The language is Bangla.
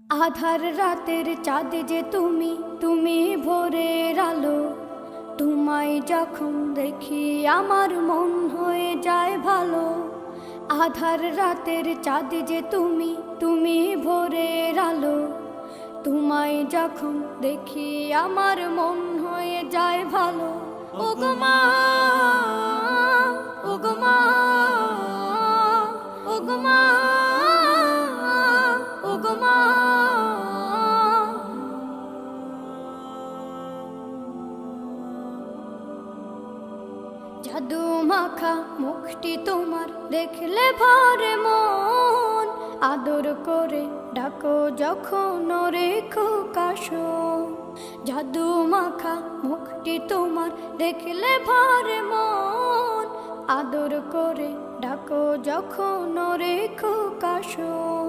আধার রাতের চাঁদ যে তুমি, তুমি ভোরের আলো। তোমায় যখন দেখি আমার মন হয়ে যায় ভালো। আধার রাতের চাঁদ যে তুমি, তুমি ভোরের আলো। তোমায় যখন দেখি আমার মন হয়ে যায় ভালো। ওগো মা, ওগো মা, ওগো মা, ওগো মা। জাদু মাখা মুখটি তোমার দেখলে ভরে মন। আদর করে ডাকো যখন রেখো কাশো। জাদু মাখা মুখটি তোমার দেখলে ভরে মন। আদর করে ডাকো যখন রেখো কাশো।